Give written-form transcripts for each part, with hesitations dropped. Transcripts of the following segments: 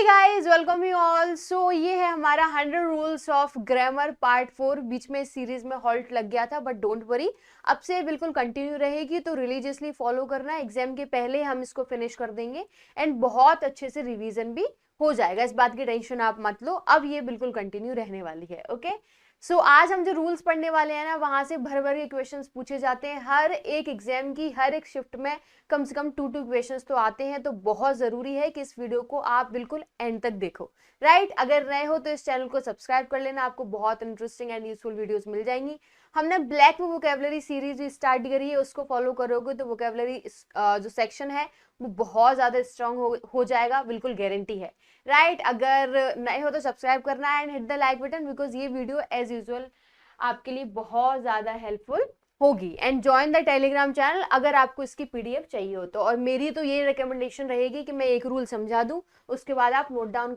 Hey guys, welcome you all. So ये है हमारा 100 रूल्स ऑफ ग्रामर पार्ट 4। बीच में सीरीज में हॉल्ट लग गया था, बट डोंट वरी, अब से बिल्कुल कंटिन्यू रहेगी, तो रिलीजियसली फॉलो करना। एग्जाम के पहले हम इसको फिनिश कर देंगे एंड बहुत अच्छे से रिवीजन भी हो जाएगा, इस बात की टेंशन आप मत लो। अब ये बिल्कुल कंटिन्यू रहने वाली है। ओके, सो आज हम जो रूल्स पढ़ने वाले हैं ना, वहां से भर भर के क्वेश्चंस पूछे जाते हैं। हर एक एग्जाम की हर एक शिफ्ट में कम से कम 2 क्वेश्चंस तो आते हैं, तो बहुत जरूरी है कि इस वीडियो को आप बिल्कुल एंड तक देखो। राइट, अगर नए हो तो इस चैनल को सब्सक्राइब कर लेना, आपको बहुत इंटरेस्टिंग एंड यूजफुल वीडियोस मिल जाएंगी। हमने ब्लैक में वोकेबलरी सीरीज स्टार्ट करी है, उसको फॉलो करोगे तो वोकेबलरी जो सेक्शन है वो बहुत ज्यादा स्ट्रांग हो जाएगा, बिल्कुल गारंटी है। राइट, अगर नए हो तो सब्सक्राइब करना and hit the like button, because ये वीडियो एज यूजुअल आपके लिए बहुत ज्यादा हेल्पफुल होगी। And join the Telegram channel अगर आपको इसकी पीडीएफ चाहिए हो तो। और मेरी तो ये रिकमेंडेशन रहेगी कि मैं एक रूल समझा दूं, उसके बाद आप नोट डाउन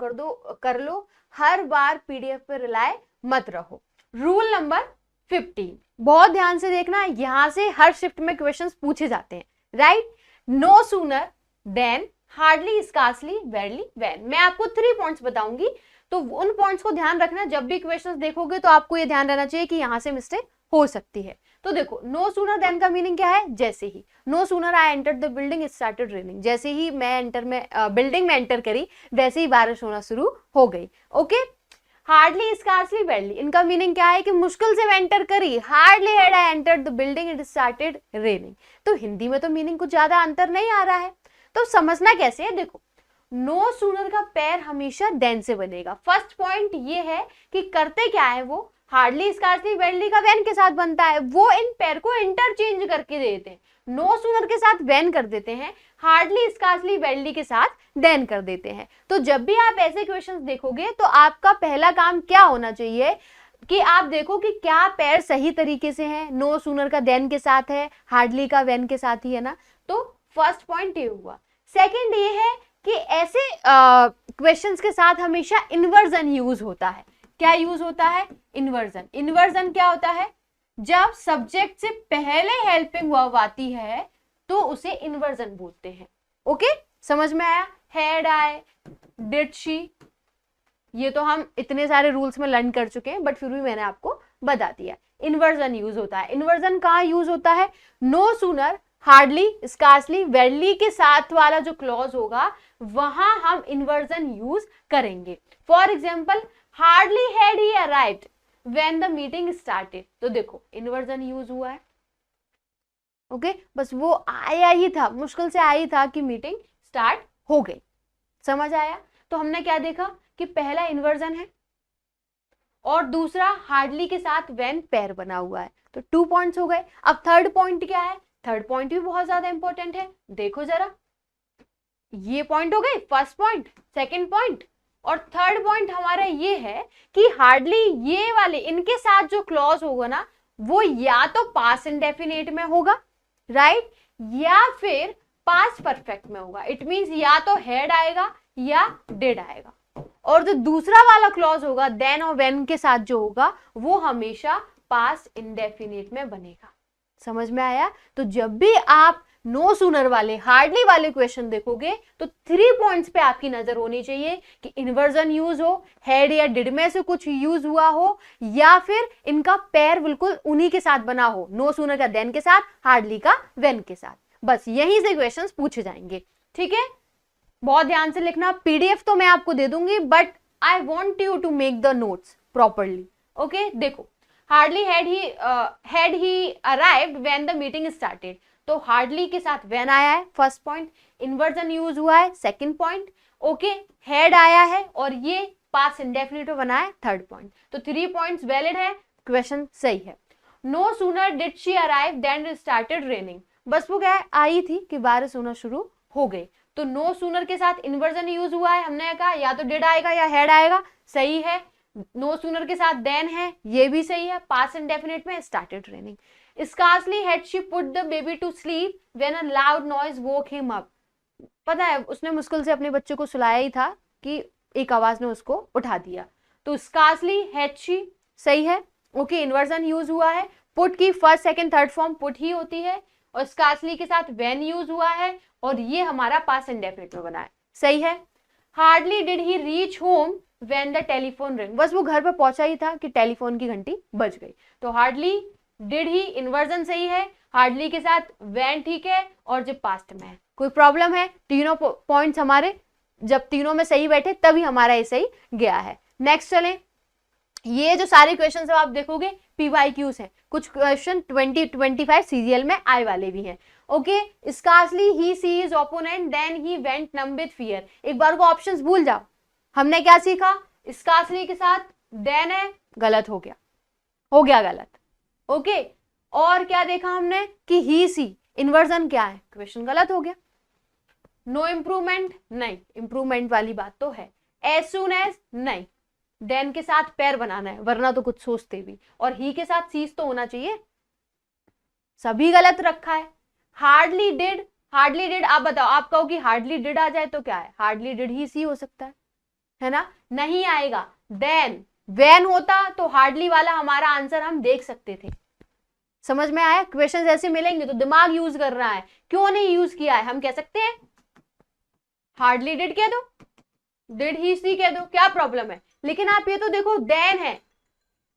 कर लो। हर बार पीडीएफ पर रिलाय मत रहो। रूल नंबर 15, बहुत ध्यान से देखना, यहां से हर शिफ्ट में क्वेश्चंस पूछे जाते हैं। Right, no sooner than, hardly, scarcely, barely, when. मैं आपको 3 पॉइंट्स बताऊंगी, तो उन पॉइंट्स को ध्यान रखना। जब भी क्वेश्चंस देखोगे तो आपको ये ध्यान रहना चाहिए कि यहां से मिस्टेक हो सकती है। तो देखो, नो सूनर देन का मीनिंग क्या है? जैसे ही, no sooner I entered the building it started raining. जैसे ही मैं बिल्डिंग में एंटर करी, वैसे ही बारिश होना शुरू हो गई। ओके, हार्डली, स्कार्सली, वेरली, इनका मीनिंग क्या है कि मुश्किल से मैं एंटर करी, hardly had I entered the building it started raining. तो हिंदी में तो मीनिंग कुछ ज्यादा अंतर नहीं आ रहा है, तो समझना कैसे है? देखो, नो सूनर का पैर हमेशा देन से बनेगा। फर्स्ट पॉइंट ये है कि करते क्या है वो, हार्डली, स्कार्सली, वेरली का वेन के साथ बनता है, वो इन पैर को इंटरचेंज करके देते हैं। नो सूनर के साथ वेन कर देते हैं, हार्डली, स्कार्सली, वेरली के साथ देन कर देते हैं। तो जब भी आप ऐसे क्वेश्चंस देखोगे तो आपका पहला काम क्या होना चाहिए कि आप देखो कि क्या पैर सही तरीके से हैं। नो सूनर का देन के साथ है, हार्डली का वेन के साथ ही है ना। तो फर्स्ट पॉइंट ये हुआ। सेकंड ये है कि ऐसे क्वेश्चंस के साथ हमेशा इन्वर्जन यूज होता है। क्या यूज होता है? इन्वर्जन। इन्वर्जन क्या होता है? जब सब्जेक्ट से पहले हेल्पिंग वर्ब आती है तो उसे इन्वर्जन बोलते हैं। ओके, समझ में आया? हैड आई, डिड शी, ये तो हम इतने सारे रूल्स में लर्न कर चुके हैं, बट फिर भी मैंने आपको बता दिया। इन्वर्जन यूज होता है। इन्वर्जन कहाँ यूज होता है? नो सूनर, हार्डली, स्कार्सली, वेरली के साथ वाला जो क्लॉज होगा वहां हम इन्वर्जन यूज करेंगे। For example, hardly had he arrived when the meeting started. तो देखो, इन्वर्जन यूज हुआ है। ओके, बस वो आया ही था, मुश्किल से आया ही था कि मीटिंग स्टार्ट हो गई। समझ आया? तो हमने क्या देखा कि पहला इन्वर्जन है और दूसरा हार्डली के साथ व्हेन पैर बना हुआ है। तो 2 पॉइंट्स हो गए। अब थर्ड पॉइंट क्या है? थर्ड पॉइंट भी बहुत ज्यादा इंपॉर्टेंट है। देखो जरा, ये पॉइंट हो गए, फर्स्ट पॉइंट, सेकंड पॉइंट, और थर्ड पॉइंट हमारा ये है कि हार्डली, ये वाले, इनके साथ जो क्लॉज होगा ना, वो या तो पास्ट इंडेफिनिट में होगा, राइट, या फिर पास्ट परफेक्ट में होगा। इट मींस या तो हैड आएगा या डिड आएगा। और जो दूसरा वाला क्लॉज होगा देन और व्हेन के साथ जो होगा, वो हमेशा पास्ट इंडेफिनिट में बनेगा। समझ में आया? तो जब भी आप नो सूनर वाले, हार्डली वाले क्वेश्चन देखोगे तो 3 पॉइंट्स पे आपकी नजर होनी चाहिए कि इन्वर्जन यूज हो, हैड या डिड में से कुछ यूज हुआ हो, या फिर इनका पैर बिल्कुल उन्हीं के साथ बना हो। नो सूनर का देन के साथ, हार्डली का व्हेन के साथ। बस यहीं से क्वेश्चंस पूछे जाएंगे। ठीक है, बहुत ध्यान से लिखना। पीडीएफ तो मैं आपको दे दूंगी, but I want you to make the notes properly. Okay, देखो, hardly had he arrived when the meeting started. तो हार्डली के साथ व्हेन आया है, फर्स्ट पॉइंट। इन्वर्जन यूज हुआ है, सेकंड पॉइंट। ओके, हैड आया है और ये पास्ट इंडेफिनिट में बना है, थर्ड पॉइंट। तो 3 पॉइंट्स वैलिड है, क्वेश्चन सही है। No sooner did she arrive than it started raining. बस वो क्या आई थी कि बारिश होना शुरू हो गई। तो नो सूनर के साथ इन्वर्जन यूज हुआ है, हमने कहा या तो डिड आएगा या हैड आएगा, सही है। नो सूनर के साथ देन है, ये भी सही है। पास्ट इंडेफिनिट में started raining. Scarcely had she put the baby to sleep when a loud noise woke him up. पता है, उसने मुश्किल से अपने बच्चे को सुलाया ही था कि एक आवाज ने उसको उठा दिया। तो scarcely had she सही है। ओके, इन्वर्जन यूज हुआ है। पुट की first, second, third form put ही होती है, और scarcely के साथ when यूज हुआ है, और ये हमारा पास्ट इंडेफिनिट में बना है, सही है। Hardly did he reach home when the telephone ring, बस वो घर पे पहुंचा ही था कि टेलीफोन की घंटी बज गई। तो हार्डली डिड ही इन्वर्जन सही है, हार्डली के साथ वैन ठीक है, और जो पास्ट में है। कोई प्रॉब्लम है? तीनों पॉइंट्स हमारे जब तीनों में सही बैठे तभी हमारा ये सही गया है। नेक्स्ट चलें, ये जो सारे क्वेश्चन आप देखोगे PYQs हैं, कुछ क्वेश्चन 20-25 सीरियल में आए वाले भी हैं। Okay, scarcely he see his opponent than he went numb with fear. एक बार को ऑप्शंस भूल जाओ। हमने क्या सीखा? स्कार्सली के साथ देन है, गलत हो गया गलत। ओके, और क्या देखा हमने कि ही सी इन्वर्जन क्या है, क्वेश्चन गलत हो गया। नो इम्प्रूवमेंट, नहीं, इम्प्रूवमेंट वाली बात तो है। एज सून एज, नहीं, देन के साथ पैर बनाना है वरना तो कुछ सोचते भी, और ही के साथ सीज तो होना चाहिए, सभी गलत रखा है। हार्डली डिड, हार्डली डिड, आप बताओ, आप कहो कि हार्डली डिड आ जाए तो क्या है? हार्डली डिड ही सी हो सकता है ना? नहीं आएगा। देन वैन होता तो हार्डली वाला हमारा आंसर हम देख सकते थे। समझ में आया? क्वेश्चन ऐसे मिलेंगे तो दिमाग यूज कर रहा है, क्यों नहीं यूज किया है? हम कह सकते हैं हार्डली डिड कह दो, डिड ही सी कह दो, क्या प्रॉब्लम है? लेकिन आप ये तो देखो, देन है,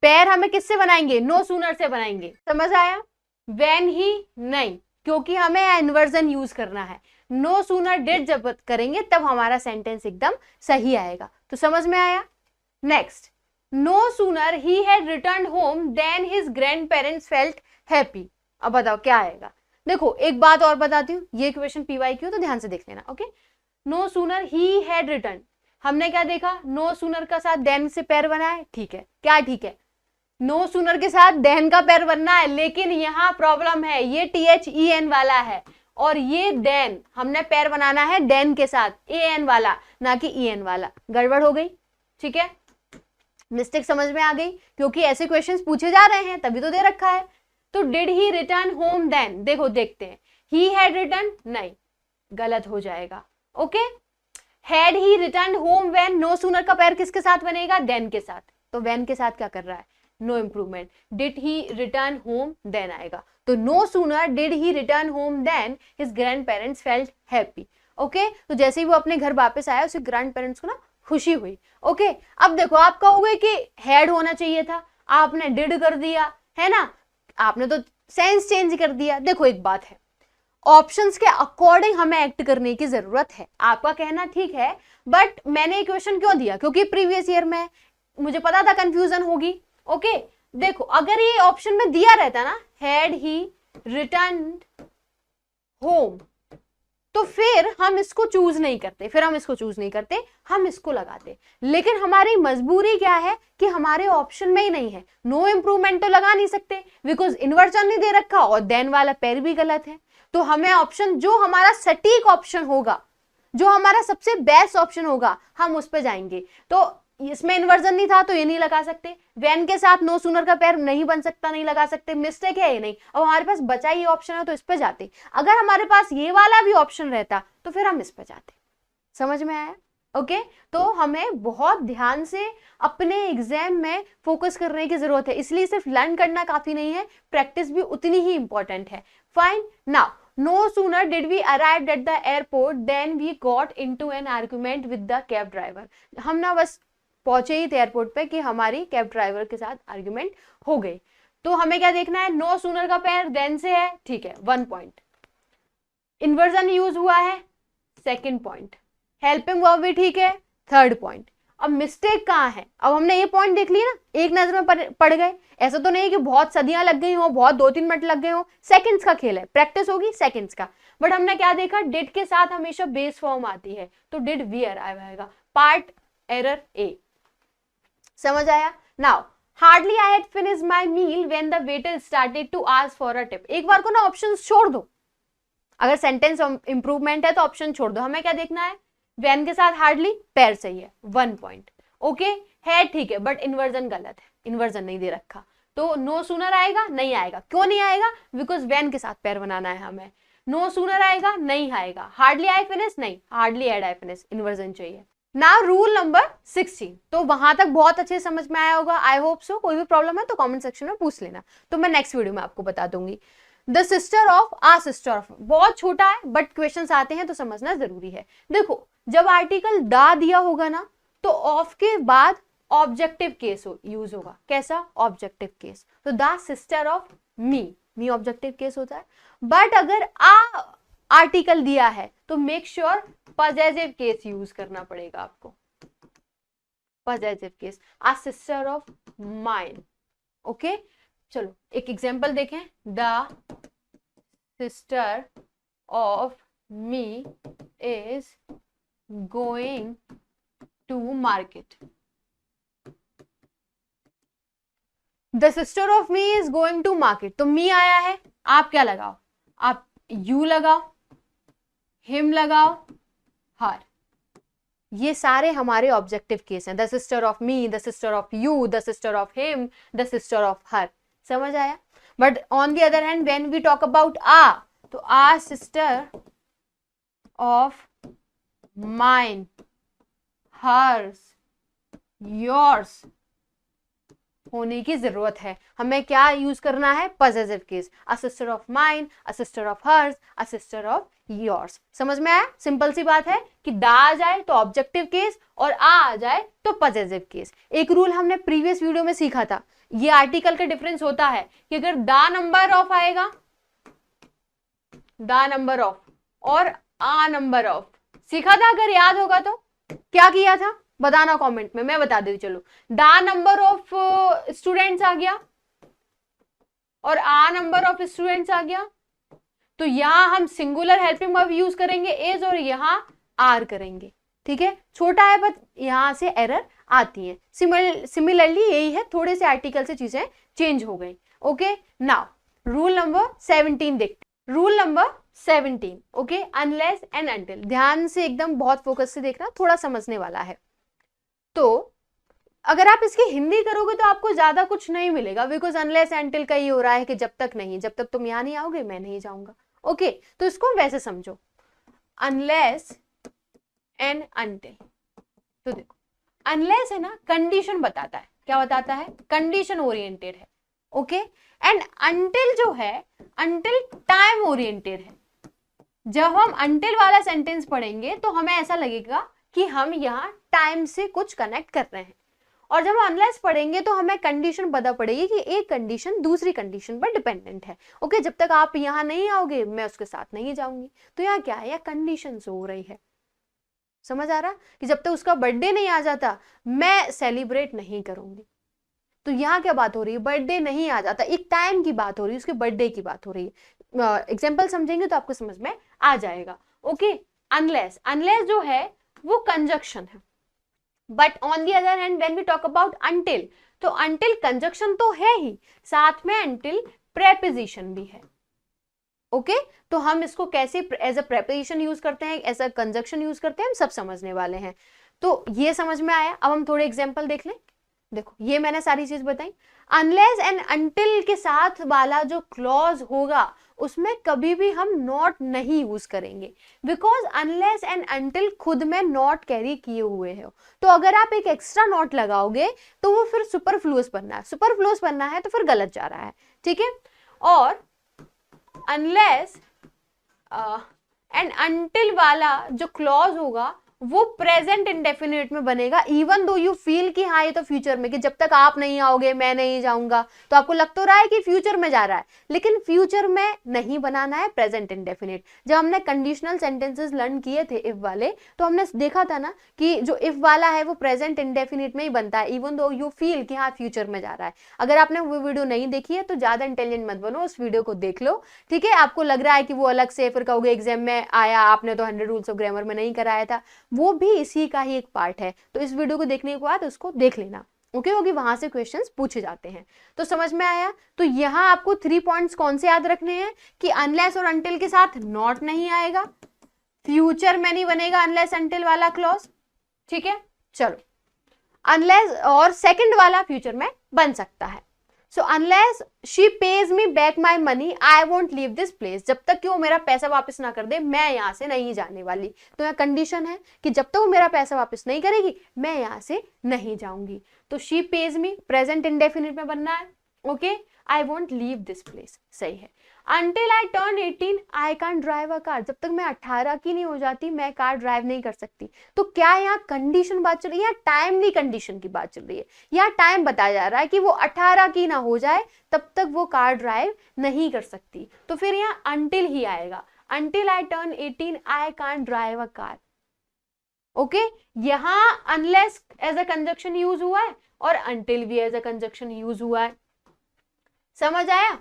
पैर हमें किससे बनाएंगे? नो सूनर से बनाएंगे। समझ आया? वेन ही नहीं, क्योंकि हमें इन्वर्जन यूज करना है। नो सूनर डिड जब करेंगे तब हमारा सेंटेंस एकदम सही आएगा। तो समझ में आया? Next, no sooner he had return home than his grandparents felt happy. अब बताओ क्या आएगा? देखो एक बात और बताती हूँ, ये क्वेश्चन PYQ तो ध्यान से देख लेना। Okay, no sooner he had return, हमने क्या देखा? नो सूनर का साथ देन से पैर बना है, ठीक है, क्या ठीक है? नो सूनर के साथ देन का पैर बनना है, लेकिन यहाँ प्रॉब्लम है, ये THEN वाला है और ये देन, हमने पैर बनाना है देन के साथ, AN वाला, ना कि EN वाला। गड़बड़ हो गई, ठीक है, मिस्टेक समझ में आ गई, क्योंकि ऐसे क्वेश्चंस पूछे जा रहे हैं तभी तो दे रखा है। तो did he return home than, देखो देखते हैं, ही हैड रिटर्न, नहीं, गलत हो जाएगा। Okay, had he return home when, no sooner का पैर किसके साथ बनेगा? देन के साथ, तो व्हेन के साथ क्या कर रहा है? No improvement. Did he return home than आएगा, तो no sooner did he return home than his grandparents felt happy. Okay, तो जैसे ही वो अपने घर वापस आया उसे ग्रैंड पेरेंट्स को ना खुशी हुई। ओके, अब देखो आप कहोगे कि हैड होना चाहिए था, आपने डिड कर दिया है ना, आपने तो सेंस चेंज कर दिया। देखो एक बात है, ऑप्शंस के अकॉर्डिंग हमें एक्ट करने की जरूरत है। आपका कहना ठीक है, बट मैंने क्वेश्चन क्यों दिया? क्योंकि प्रीवियस ईयर में मुझे पता था कंफ्यूजन होगी। ओके, देखो अगर ये ऑप्शन में दिया रहता ना, हैड ही रिटर्न्ड होम, तो फिर हम इसको चूज नहीं करते, हम इसको लगाते। लेकिन हमारी मजबूरी क्या है कि हमारे ऑप्शन में ही नहीं है। नो इंप्रूवमेंट तो लगा नहीं सकते बिकॉज इन्वर्जन नहीं दे रखा और देन वाला पैर भी गलत है। तो हमें ऑप्शन जो हमारा सटीक ऑप्शन होगा, जो हमारा सबसे बेस्ट ऑप्शन होगा, हम उस पर जाएंगे। तो इसमें इन्वर्जन नहीं था तो ये नहीं लगा सकते, वैन के साथ नो सूनर का पैर नहीं बन सकता, नहीं लगा सकते, मिस्टेक है ये नहीं। अब हमारे पास बचा ये ऑप्शन है तो इस पे जाते। अगर हमारे पास ये वाला भी ऑप्शन रहता तो फिर हम इस पे जाते। समझ में आया? ओके, तो हमें बहुत ध्यान से अपने एग्जाम में फोकस करने की जरूरत है। इसलिए सिर्फ लर्न करना काफी नहीं है, प्रैक्टिस भी उतनी ही इंपॉर्टेंट है। Fine, now no sooner did we arrived at the airport then we got into an argument with the cab driver। हम ना बस पहुंचे ही थे एयरपोर्ट पे कि हमारी कैब ड्राइवर के साथ आर्ग्यूमेंट हो गई। तो हमें क्या देखना है? नो सूनर का पैर देन से है, ठीक है, 1 पॉइंट। इन्वर्जन यूज हुआ है, 2nd पॉइंट। हेल्पिंग वर्ब भी ठीक है, 3rd पॉइंट। अब मिस्टेक कहाँ है? अब हमने ये पॉइंट देख लिया ना, एक नजर में पड़ गए। ऐसा तो नहीं कि बहुत सदियां लग गई हो, बहुत 2-3 मिनट लग गए हो, सेकंड्स का खेल है, प्रैक्टिस होगी सेकंड्स का। बट हमने क्या देखा? डिड के साथ हमेशा बेस फॉर्म आती है, तो डिड वी अराइव आएगा। Part error A. समझ आया? Now hardly I had finished my meal when the waiter started to ask for a tip. एक बार को ना ऑप्शंस छोड़ दो, अगर सेंटेंस इंप्रूवमेंट है तो ऑप्शन छोड़ दो। हमें क्या देखना है? वैन के साथ हार्डली पैर सही है, 1 पॉइंट। ओके, है ठीक है, बट इन्वर्जन गलत है, इन्वर्जन नहीं दे रखा, तो नो सूनर आएगा, नहीं आएगा। क्यों नहीं आएगा? बिकॉज वैन के साथ पैर बनाना है हमें। नो सूनर आएगा, नहीं आएगा। हार्डली आई फिनिश, नहीं, hardly had I finish, inversion चाहिए। Now rule number 16। तो वहां तक बहुत अच्छे समझ में आया होगा, आई होप सो। कोई भी प्रॉब्लम है तो कमेंट सेक्शन में पूछ लेना, तो मैं नेक्स्ट वीडियो में आपको बता दूंगी। The sister of a sister of, बहुत छोटा है बट क्वेश्चंस आते हैं तो समझना जरूरी है। देखो जब आर्टिकल दा दिया होगा ना तो ऑफ के बाद ऑब्जेक्टिव केस यूज होगा। कैसा? Objective case. तो the sister of me objective case होता है। बट अगर आ आर्टिकल दिया है तो make sure possessive case use करना पड़ेगा आपको। Possessive case, a sister of mine. Okay, चलो एक एग्जांपल देखें। The sister of me is going to market. The sister of me is going to market. तो मी आया है, आप क्या लगाओ? आप यू लगाओ, हिम लगाओ, हर। ये सारे हमारे ऑब्जेक्टिव केस हैं। The sister of me, the sister of you, the sister of him, the sister of her. समझ आया? But on the other hand when we talk about a, तो a sister of mine, hers, yours होने की जरूरत है। हमें क्या use करना है? Possessive case. A sister of mine, a sister of hers, a sister of yours. समझ में आया? सिंपल सी बात है कि दा आ जाए तो ऑब्जेक्टिव केस और आ जाए तो पॉजेसिव केस। एक रूल हमने प्रीवियस वीडियो में सीखा था, ये आर्टिकल का डिफरेंस होता है कि अगर दा नंबर ऑफ आएगा, दा नंबर ऑफ और आ नंबर ऑफ, सीखा था अगर याद होगा तो। क्या किया था बताना कमेंट में, मैं बता देती। चलो, दा नंबर ऑफ स्टूडेंट्स आ गया और आ नंबर ऑफ स्टूडेंट्स आ गया, तो यहां हम सिंगुलर हेल्पिंग वर्ब यूज करेंगे इज और यहां आर करेंगे। ठीक है, छोटा है बट यहां से एरर आती है। सिमिलरली यही है, थोड़े से आर्टिकल से चीजें चेंज हो गई। ओके, नाउ रूल नंबर 17 देखते। Rule number 17, okay, unless and until. ध्यान से एकदम बहुत फोकस से देखना, थोड़ा समझने वाला है। तो अगर आप इसकी हिंदी करोगे तो आपको ज्यादा कुछ नहीं मिलेगा, बिकॉज अनलेस एंटिल का ये हो रहा है कि जब तक नहीं, जब तक तुम यहां नहीं आओगे मैं नहीं जाऊंगा। ओके, तो इसको वैसे समझो, अनलेस एंड अनटिल। तो देखो, अनलेस है ना, कंडीशन बताता है। क्या बताता है? कंडीशन ओरिएंटेड है। ओके, एंड अनटिल जो है, अनटिल टाइम ओरिएंटेड है। जब हम अनटिल वाला सेंटेंस पढ़ेंगे तो हमें ऐसा लगेगा कि हम यहाँ टाइम से कुछ कनेक्ट कर रहे हैं, और जब हम अनलेस पढ़ेंगे तो हमें कंडीशन पता पड़ेगी कि एक कंडीशन दूसरी कंडीशन पर डिपेंडेंट है। ओके, जब तक आप यहाँ नहीं आओगे मैं उसके साथ नहीं जाऊंगी। तो यहाँ क्या है? यह कंडीशन हो रही है। समझ आ रहा कि जब तक उसका बर्थडे नहीं आ जाता मैं सेलिब्रेट नहीं करूंगी। तो यहाँ क्या बात हो रही है? बर्थडे नहीं आ जाता, एक टाइम की बात हो रही है, उसके बर्थडे की बात हो रही है। एग्जाम्पल समझेंगे तो आपको समझ में आ जाएगा। ओके, अनलेस, अनलेस जो है वो कंजक्शन है, but on the other hand when we talk about until, तो अनटिल कंजक्शन तो है ही, साथ में अनटिल प्रेपोजिशन भी है। ओके, तो हम इसको कैसे एज अ प्रेपोजिशन यूज करते हैं, एज अ कंजक्शन यूज करते हैं, हम सब समझने वाले हैं। तो ये समझ में आया। अब हम थोड़े एग्जाम्पल देख लें। देखो, ये मैंने सारी चीज बताई। अनलेस एंड अनटिल के साथ वाला जो क्लॉज होगा उसमें कभी भी हम नॉट नहीं यूज करेंगे, बिकॉज अनलेस एंड अनटिल खुद में नॉट कैरी किए हुए हो। तो अगर आप एक एक्स्ट्रा नॉट लगाओगे तो वो फिर सुपरफ्लुअस बनना है, सुपरफ्लुअस बनना है तो फिर गलत जा रहा है। ठीक है, और अनलेस एंड अनटिल वाला जो क्लॉज होगा वो प्रेजेंट इंडेफिनिट में बनेगा, इवन दो यू फील कि हाँ ये तो फ्यूचर में, कि जब तक आप नहीं आओगे मैं नहीं जाऊंगा, तो आपको लग तो रहा है कि फ्यूचर में जा रहा है, लेकिन फ्यूचर में नहीं बनाना है, प्रेजेंट इंडेफिनिट। जब हमने कंडीशनल सेंटेंसेस लर्न किए थे इफ वाले, तो हमने देखा था ना कि जो इफ वाला है वो प्रेजेंट इंडेफिनिट में ही बनता है, इवन दो यू फील कि हाँ फ्यूचर में जा रहा है। अगर आपने वो वीडियो नहीं देखी है तो ज्यादा इंटेलिजेंट मत बनो, उस वीडियो को देख लो। ठीक है, आपको लग रहा है कि वो अलग से, फिर कहोगे एग्जाम में आया आपने तो 100 रूल्स ऑफ ग्रामर में नहीं कराया था, वो भी इसी का ही एक पार्ट है। तो इस वीडियो को देखने के बाद उसको देख लेना। ओके, क्योंकि वहां से क्वेश्चंस पूछे जाते हैं। तो समझ में आया? तो यहां आपको 3 पॉइंट्स कौन से याद रखने हैं कि अनलेस और अनटिल के साथ नॉट नहीं आएगा, फ्यूचर में नहीं बनेगा अनलेस अनटिल वाला क्लॉज। ठीक है, चलो, अनलेस और सेकंड वाला फ्यूचर में बन सकता है। So unless she page me back my money I won't leave this place, जब तक कि वो मेरा पैसा वापस ना कर दे मैं यहाँ से नहीं जाने वाली। तो यहाँ कंडीशन है कि जब तक वो मेरा पैसा वापस नहीं करेगी मैं यहाँ से नहीं जाऊंगी। तो she page me present indefinite में बनना है। Okay, I won't leave this place, सही है। Until I turn 18 I can't drive a car. जब तक मैं 18 की नहीं हो जाती मैं कार ड्राइव नहीं कर सकती. तो क्या यहाँ कंडीशन बात चल रही है या टाइमली कंडीशन की बात चल रही है? यहाँ टाइम बताया जा रहा है कि वो 18 की ना हो जाए तब तक वो कार ड्राइव नहीं कर सकती. तो फिर यहाँ until ही आएगा. Until I turn 18 I can't drive a car. Okay यहां unless as a conjunction use हुआ है और until भी एज अ कंजक्शन यूज हुआ है. समझ आया?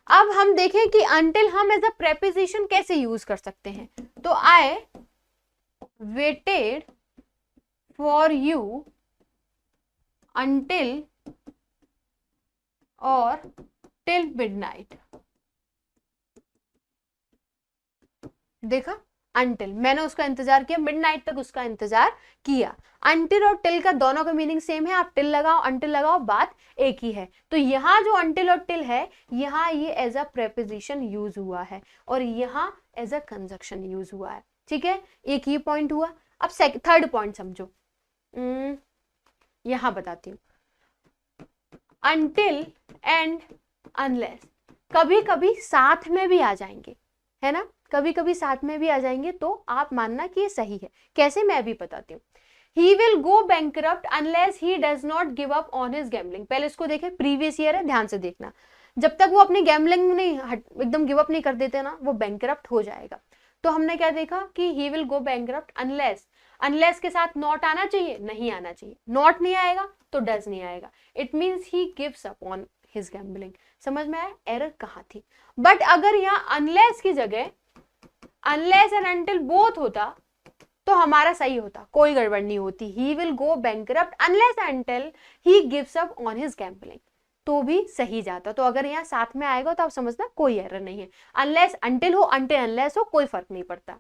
अब हम देखें कि until हम एज अ प्रेपोजिशन कैसे यूज कर सकते हैं. तो I waited for you until और till midnight. देखा, until मैंने उसका इंतजार किया, midnight तक उसका इंतजार किया. until और till का दोनों का मीनिंग सेम है. आप till लगाओ until लगाओ बात एक ही है. तो यहाँ जो until और till है यहाँ ये एज अ प्रेपोजिशन यूज हुआ है और यहाँ एज अ कंजक्शन यूज हुआ है. ठीक है, एक ही पॉइंट हुआ. अब थर्ड पॉइंट समझो. यहाँ बताती हूँ. until and unless कभी कभी साथ में भी आ जाएंगे, है ना, कभी कभी साथ में भी आ जाएंगे. तो आप मानना कि ये सही है. कैसे, मैं भी बताती हूँ. He will go bankrupt unless he does not give up on his gambling. पहले इसको देखें, प्रीवियस ईयर है, ध्यान से देखना. जब तक वो अपनी गैम्बलिंग नहीं एकदम गिव अप नहीं कर देते ना, वो बैंकरप्ट हो जाएगा. तो हमने क्या देखा कि he will go bankrupt unless. unless के साथ not आना चाहिए, नहीं आना चाहिए. not नहीं आएगा तो does नहीं आएगा. it means he gives up on his gambling. समझ में आया एरर कहाँ थी? बट अगर यहाँ unless की जगह unless and until both होता तो हमारा सही होता, कोई गड़बड़ नहीं होती. he will go bankrupt unless until he gives up on his gambling. तो भी सही जाता. तो अगर यहाँ साथ में आएगा तो आप समझना कोई एरर नहीं है. unless until हो, until unless हो, कोई फर्क नहीं पड़ता.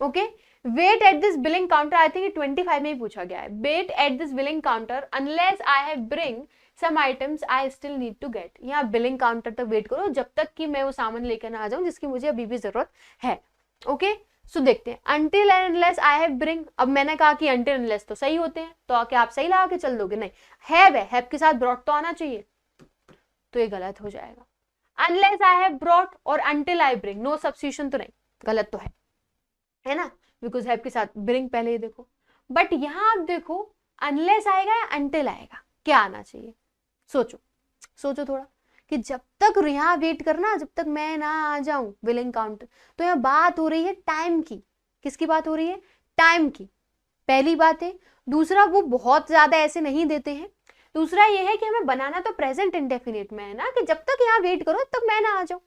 Okay, wait at this billing counter. I think 25 में ही पूछा गया है. Wait at this billing counter unless I have bring some items I still need to get. यहाँ बिलिंग काउंटर तक वेट करो जब तक कि मैं वो सामान लेकर ना आ जाऊं जिसकी मुझे अभी भी जरूरत है. ओके, सो देखते हैं. until and unless I have bring. अब मैंने कहा कि until unless तो सही होते हैं, तो क्या आप सही लगा के चल दोगे? नहीं, have के साथ brought तो आना चाहिए, तो ये गलत हो जाएगा. unless I have brought और until I bring, no substitution तो नहीं, गलत तो है ना, बिकॉज हैव के साथ ब्रिंग पहले ही देखो. बट यहां आप देखो unless आएगा या until आएगा, क्या आना चाहिए? सोचो थोड़ा कि जब तक यहाँ वेट करना, जब तक मैं ना आ जाऊं बिलिंग काउंटर. तो यहाँ बात हो रही है टाइम की. किसकी बात हो रही है? टाइम की. पहली बात है. दूसरा, वो बहुत ज्यादा ऐसे नहीं देते हैं. दूसरा ये है कि हमें बनाना तो प्रेजेंट इंडेफिनिट में है ना, कि जब तक यहाँ वेट करो तब मैं ना आ जाऊं.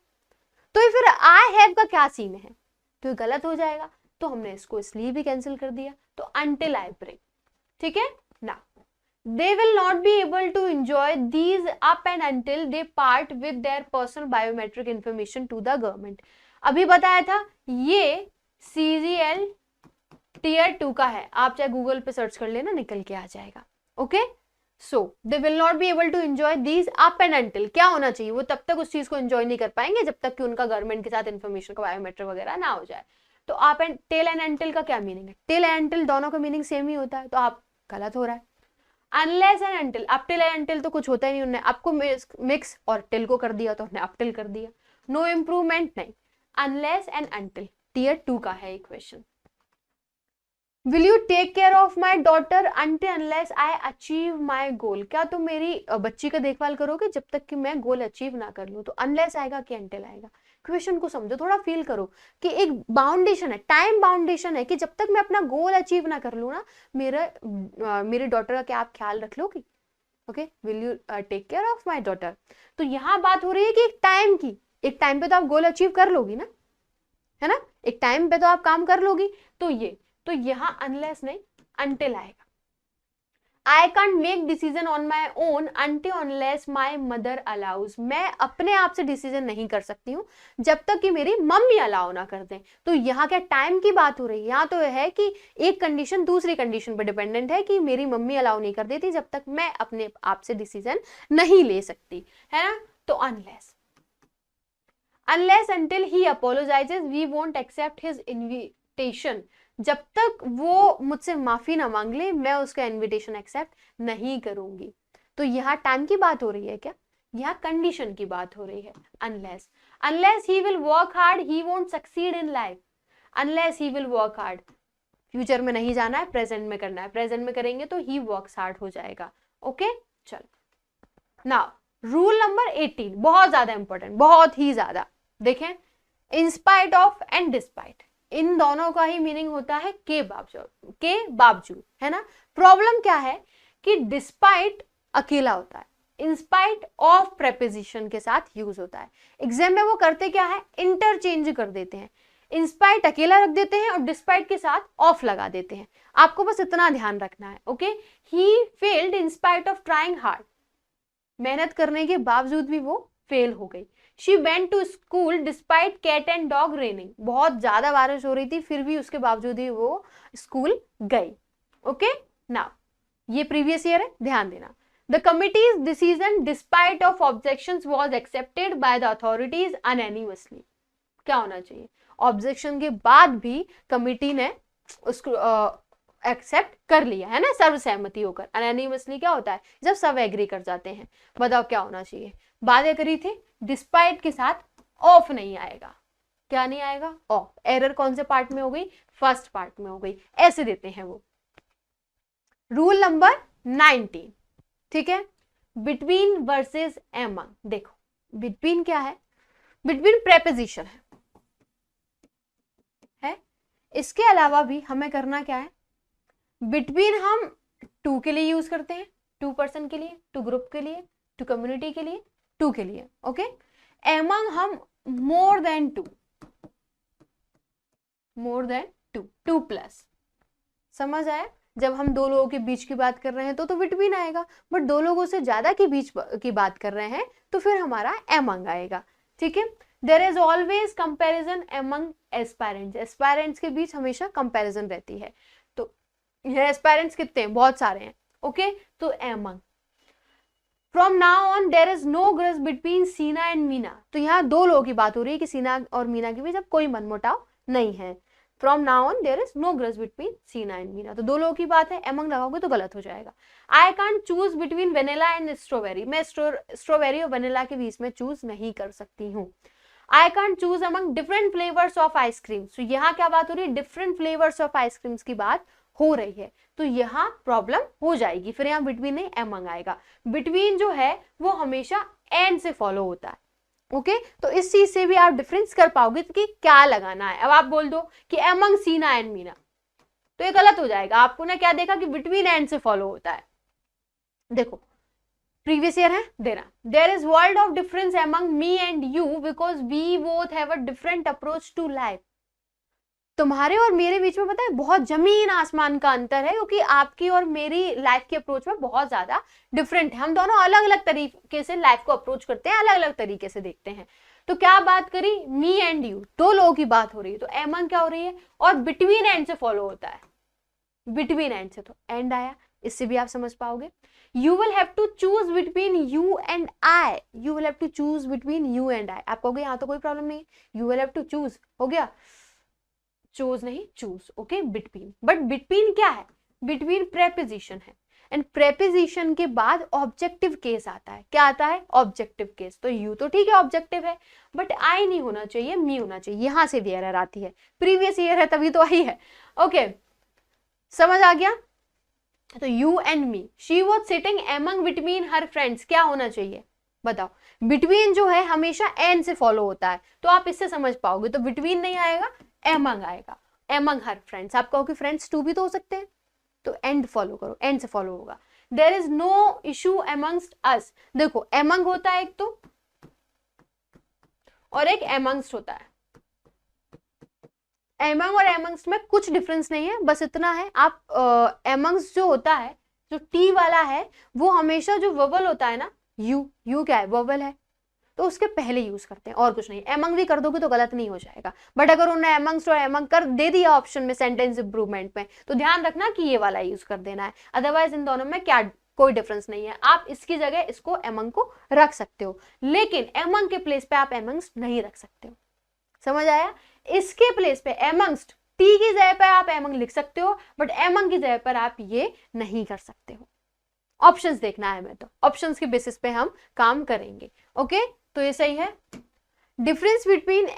तो ये फिर आई हैव का क्या सीन है? तो ये गलत हो जाएगा. तो हमने इसको इसलिए भी कैंसिल कर दिया. तो until I bring. ठीक है ना. They will not be able to enjoy these up and until they part with their personal biometric information to the government. अभी बताया था ये CGL Tier 2 का है. आप चाहे गूगल पे सर्च कर लेना, निकल के आ जाएगा. Okay, so they will not be able to enjoy these up and until. क्या होना चाहिए? वो तब तक उस चीज को एंजॉय नहीं कर पाएंगे जब तक कि उनका गवर्नमेंट के साथ इन्फॉर्मेशन का बायोमेट्रिक वगैरह ना हो जाए. तो आप एंड टेल एंड अंटिल का क्या मीनिंग है? टेल एंड अंटिल दोनों का मीनिंग सेम ही होता है, तो आप गलत हो रहा है. Unless and until, up till and until तो कुछ होता ही नहीं. उन्होंने आपको मिक्स और टिल को कर दिया तो हमने अप टिल कर दिया. नो इम्प्रूवमेंट नहीं. अनलेस एंड अंटिल टियर 2 का है equation. Will you take care of my daughter until unless I achieve my goal. क्या तुम मेरी बच्ची का देखभाल करोगे जब तक कि मैं गोल अचीव ना कर लूं? तो अनलेस आएगा कि अंटिल आएगा? क्वेश्चन को समझो, थोड़ा फील करो कि एक बाउंडेशन है, टाइम बाउंडेशन है कि जब तक मैं अपना गोल अचीव ना कर लूं ना, मेरे डॉटर का क्या आप ख्याल रख लोगी? Okay, will you take care of my daughter. तो यहाँ बात हो रही है कि एक टाइम की, एक टाइम पे तो आप गोल अचीव कर लोगी ना, है ना, एक टाइम पे तो आप काम कर लोगी. तो यहाँ अनलेस नहीं, अनटिल आएगा. I can't make decision on my own until unless my mother allows. मैं अपने आप से डिसीजन नहीं कर सकती हूँ जब तक कि मेरी मम्मी अलाउ ना कर दें. तो यहाँ क्या टाइम की बात हो रही है? यहाँ तो है कि एक कंडीशन दूसरी कंडीशन पर डिपेंडेंट है कि मेरी मम्मी अलाउ नहीं कर देती जब तक मैं अपने आप से डिसीजन नहीं ले सकती, है ना. तो unless until he apologizes we won't accept his invitation. जब तक वो मुझसे माफी ना मांग ले मैं उसका इनविटेशन एक्सेप्ट नहीं करूंगी. तो यहाँ टाइम की बात हो रही है क्या? यहाँ कंडीशन की बात हो रही है, unless he will work hard he won't succeed in life, unless he will work hard, future में नहीं जाना है, प्रेजेंट में करना है, प्रेजेंट में करेंगे तो ही वर्क्स हार्ड हो जाएगा। ओके चलो नाउ रूल नंबर 18 बहुत ज्यादा इंपॉर्टेंट, बहुत ही ज्यादा। देखें, इंस्पाइट ऑफ एंड डिस्पाइट, इन दोनों का ही मीनिंग होता है के बावजूद, है ना। प्रॉब्लम क्या है कि डिस्पाइट अकेला होता है, इंस्पाइट ऑफ प्रेपोजिशन के साथ यूज होता है। एग्जाम में वो करते क्या है, इंटरचेंज कर देते हैं, इंस्पाइट अकेला रख देते हैं और डिस्पाइट के साथ ऑफ लगा देते हैं। आपको बस इतना ध्यान रखना है। Okay, he failed in spite of trying hard, मेहनत करने के बावजूद भी वो फेल हो गई। She went to school despite cat and dog raining, बहुत ज्यादा बारिश हो रही थी फिर भी उसके बावजूद ही वो स्कूल गई। ओके नाउ ये प्रीवियस ईयर है, ध्यान देना। The committee's decision despite of objections was accepted by the authorities unanimously, क्या होना चाहिए, ऑब्जेक्शन के बाद भी कमिटी ने उसको एक्सेप्ट कर लिया, है ना, सर्वसहमति होकर। अनएनिमसली क्या होता है, जब सब एग्री कर जाते हैं। बताओ क्या होना चाहिए, बातें करी थी, डिस्पाइट के साथ ऑफ नहीं आएगा, क्या नहीं आएगा, ऑफ। एरर कौन से पार्ट में हो गई, फर्स्ट पार्ट में हो गई, ऐसे देते हैं वो। रूल नंबर 19, ठीक है, बिटवीन वर्सेस एमंग। देखो बिटवीन क्या है, बिटवीन प्रेपोजिशन है। इसके अलावा भी हमें करना क्या है, बिटवीन हम टू के लिए यूज करते हैं, टू पर्सन के लिए, टू ग्रुप के लिए, टू कम्युनिटी के लिए, टू के लिए। ओके, एमंग हम more than two, more than two, two plus. समझ आया, जब हम दो लोगों के बीच की बात कर रहे हैं तो बिटवीन आएगा, बट दो लोगों से ज्यादा के बीच की बात कर रहे हैं तो फिर हमारा एमंग आएगा। ठीक है, there is always comparison among aspirants, aspirants के बीच हमेशा कंपैरिजन रहती है। तो ये एस्पायरेंट्स कितने हैं, बहुत सारे हैं। ओके, तो among. From now on there is no grudge between Seena and Meena, तो यहाँ दो लोगों की बात हो रही है कि सीना और मीना के बीच अब कोई मनमुटाव नहीं है। From now on there is no grudge between Sina and Meena, तो दो लोगों की बात है, among लगाओगे तो गलत हो जाएगा। I can't choose between vanilla and strawberry, मैं स्ट्रॉबेरी और वनीला के बीच में चूज नहीं कर सकती हूँ। I can't choose among different flavors of ice cream, तो यहाँ क्या बात हो रही है, different flavors of ice creams की बात हो रही है, तो यहाँ प्रॉब्लम हो जाएगी, फिर यहाँ between नहीं among आएगा। between जो है वो हमेशा and से फॉलो होता है। ओके, तो इस चीज से भी आप डिफरेंस कर पाओगे कि क्या लगाना है। अब आप बोल दो कि एमंग सीना एंड मीना, तो ये गलत हो जाएगा। आपको ना क्या देखा कि बिटवीन एंड से फॉलो होता है। देखो प्रीवियस ईयर है देना, there is world of difference among me and you because we both have a different approach to life, तुम्हारे और मेरे बीच में पता है बहुत जमीन आसमान का अंतर है, क्योंकि आपकी और मेरी लाइफ की अप्रोच में बहुत ज्यादा डिफरेंट है। हम दोनों अलग अलग तरीके से लाइफ को अप्रोच करते हैं, अलग अलग तरीके से देखते हैं। तो क्या बात करी, मी एंड यू, दो लोगों की बात हो रही है, तो एमंग क्या हो रही है, और बिटवीन एंड से फॉलो होता है, बिटवीन एंड से तो एंड आया, इससे भी आप समझ पाओगे। You will have to choose between you and I, you will have to choose between you and I, आप कहोगे यहाँ तो कोई प्रॉब्लम नहीं है, you will have to choose हो गया, चूज नहीं choose. Okay, between, but between क्या है, बिटवीन प्रेपोजिशन है, एंड प्रेपोजिशन के बाद ऑब्जेक्टिव केस आता है। क्या आता है, ऑब्जेक्टिव केस। तो यू तो ठीक है ऑब्जेक्टिव है, बट आई नहीं होना चाहिए, मी होना चाहिए, यहां से भी एरर आती है। प्रीवियस ईयर है तभी तो आई है। ओके, समझ आ गया। तो you and me, she was sitting among between her friends, क्या होना चाहिए बताओ, बिटवीन जो है हमेशा एंड से फॉलो होता है, तो आप इससे समझ पाओगे। तो बिटवीन नहीं आएगा, एमंग आएगा, एमंग हर फ्रेंड्स। आप कहो कि फ्रेंड्स टू भी तो हो सकते हैं, तो एंड फॉलो करो, एंड से फॉलो होगा। There is no issue amongst us, देखो एमंग होता है एक तो, और एक एमंगस्ट होता है। एमंग और एमंगस्ट में कुछ डिफरेंस नहीं है, बस इतना है, आप एमंगस्ट जो होता है, जो टी वाला है, वो हमेशा जो ववल होता है ना, यू क्या है, ववल है, तो उसके पहले यूज करते हैं, और कुछ नहीं। एमंग भी कर दोगे तो गलत नहीं हो जाएगा, बट अगर उन्होंने एमंग्स और एमंग कर दे दिया ऑप्शन में सेंटेंस इंप्रूवमेंट में, तो ध्यान रखना कि ये वाला यूज कर देना है, अदरवाइज इन दोनों में क्या कोई डिफरेंस नहीं है। आप इसकी जगह इसको एमंग को रख सकते हो, लेकिन एमंग के प्लेस पे आप एमंग्स नहीं रख सकते हो। समझ आया, इसके प्लेस पे एमंग्स्ट, टी की जगह पर आप एमंग लिख सकते हो, बट एमंग की जगह पर आप ये नहीं कर सकते हो। ऑप्शंस देखना है हमें, तो ऑप्शंस के बेसिस पे हम काम करेंगे। ओके, तो ये सही है। Difference between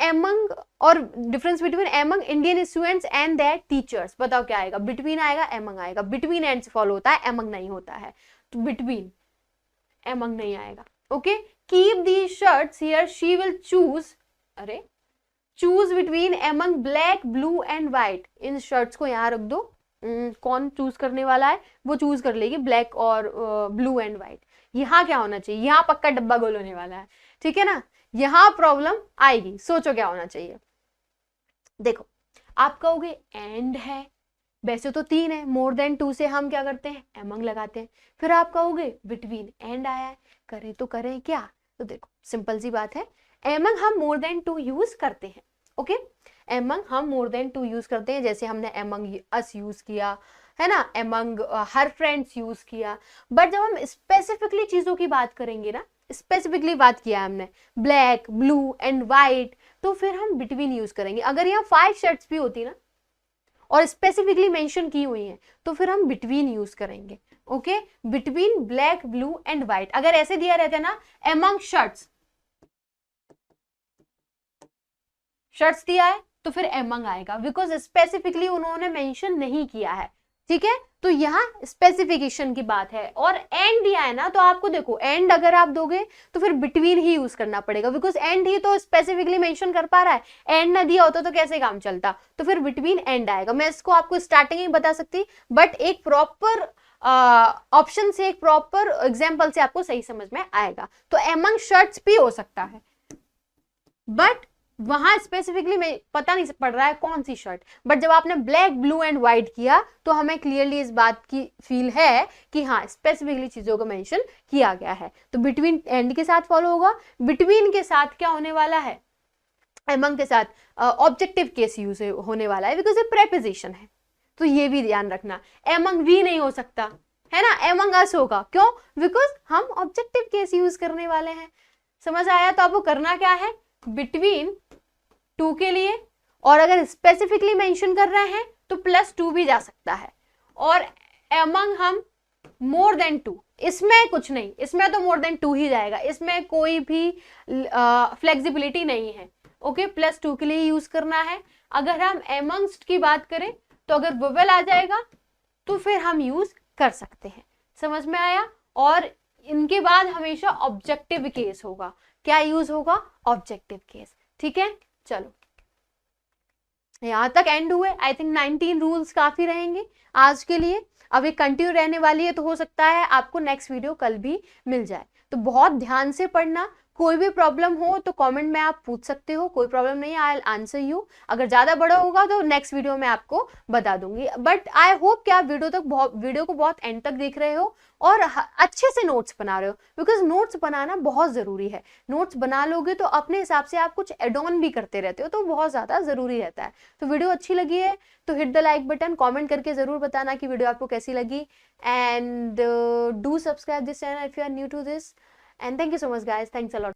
among Indian students and there teachers, बताओ क्या आएगा? बिटवीन आएगा, एमंग आएगा। बिटवीन एंड से फॉलो होता है, एमंग नहीं होता है, तो बिटवीन, एमंग नहीं आएगा। Okay, keep the shirts here, she will choose, अरे choose between among black blue and white, इन शर्ट्स को यहाँ रख दो। कौन चूज करने वाला है? वो चूज कर लेगी ब्लैक और ब्लू एंड व्हाइट। यहाँ क्या होना चाहिए? यहाँ पक्का डब्बा गोल होने वाला है, ठीक है ना, यहाँ प्रॉब्लम आएगी। सोचो क्या होना चाहिए। देखो, आप कहोगे एंड है, वैसे तो 3 है, मोर देन 2 से हम क्या करते हैं? एमंग लगाते हैं। फिर आप कहोगे बिटवीन एंड आया है, करें तो करें क्या? तो देखो सिंपल सी बात है, एमंग हम मोर देन 2 यूज करते हैं। ओके, एमंग हम मोर देन 2 यूज करते हैं, जैसे हमने एमंग अस यूज किया है ना, एमंग हर फ्रेंड्स यूज किया। बट जब हम स्पेसिफिकली चीजों की बात करेंगे ना, स्पेसिफिकली बात किया हमने ब्लैक ब्लू एंड व्हाइट, तो फिर हम बिटवीन यूज करेंगे। अगर यहाँ 5 शर्ट्स भी होती ना और स्पेसिफिकली मेंशन की हुई है, तो फिर हम बिटवीन यूज करेंगे। Okay, between black blue and white. अगर ऐसे दिया रहता ना, एमंग शर्ट्स, शर्ट्स दिया है तो फिर एमंग आएगा, बिकॉज स्पेसिफिकली उन्होंने मेंशन नहीं किया है। ठीक है, तो यहाँ स्पेसिफिकेशन की बात है। और एंड दिया है ना, तो आपको देखो एंड अगर आप दोगे तो फिर बिटवीन ही यूज करना पड़ेगा, बिकॉज एंड ही तो स्पेसिफिकली मेंशन कर पा रहा है। एंड ना दिया होता तो कैसे काम चलता? तो फिर बिटवीन एंड आएगा। मैं इसको आपको स्टार्टिंग ही बता सकती, बट एक प्रॉपर ऑप्शन से, एक प्रॉपर एग्जाम्पल से आपको सही समझ में आएगा। तो एमंग शर्ट्स भी हो सकता है, बट वहां स्पेसिफिकली पता नहीं पड़ रहा है कौन सी शर्ट। बट जब आपने ब्लैक ब्लू एंड व्हाइट किया तो हमें क्लियरली इस बात की फील है कि हाँ स्पेसिफिकली चीजों को मेंशन किया गया है। तो बिटवीन एंड के साथ फॉलो होगा। बिटवीन के साथ क्या होने वाला है? एमंग के साथ ऑब्जेक्टिव केस यूज होने वाला है, बिकॉज ये प्रेपोजिशन है। तो ये भी ध्यान रखना, एमंग भी नहीं हो सकता है ना, एमंग अस होगा। क्यों? बिकॉज हम ऑब्जेक्टिव केस यूज करने वाले हैं। समझ आया? तो आपको करना क्या है? बिटवीन 2 के लिए, और अगर स्पेसिफिकली मेंशन कर रहे हैं तो +2 भी जा सकता है। और एमंग हम मोर देन 2, इसमें कुछ नहीं, इसमें तो मोर देन 2 ही जाएगा, इसमें कोई भी फ्लेक्सिबिलिटी नहीं है। ओके, +2 के लिए यूज करना है। अगर हम एमंग्स्ट की बात करें तो अगर वोवेल आ जाएगा तो फिर हम यूज कर सकते हैं। समझ में आया? और इनके बाद हमेशा ऑब्जेक्टिव केस होगा। क्या यूज होगा? Objective case. ठीक है, चलो यहां तक एंड हुए। आई थिंक 19 रूल्स काफी रहेंगे आज के लिए। अब ये कंटिन्यू रहने वाली है, तो हो सकता है आपको नेक्स्ट वीडियो कल भी मिल जाए। तो बहुत ध्यान से पढ़ना। कोई भी प्रॉब्लम हो तो कमेंट में आप पूछ सकते हो, कोई प्रॉब्लम नहीं, आई विल आंसर यू। अगर ज्यादा बड़ा होगा तो नेक्स्ट वीडियो में आपको बता दूंगी। बट आई होप कि आप वीडियो को बहुत एंड तक देख रहे हो और अच्छे से नोट्स बना रहे हो, बिकॉज नोट्स बनाना बहुत जरूरी है। नोट्स बना लोगे तो अपने हिसाब से आप कुछ एड ऑन भी करते रहते हो, तो बहुत ज्यादा जरूरी रहता है। तो वीडियो अच्छी लगी है तो hit the like button, comment करके जरूर बताना कि वीडियो आपको कैसी लगी, and do subscribe this channel if you are new to this, and thank you so much guys, thanks a lot.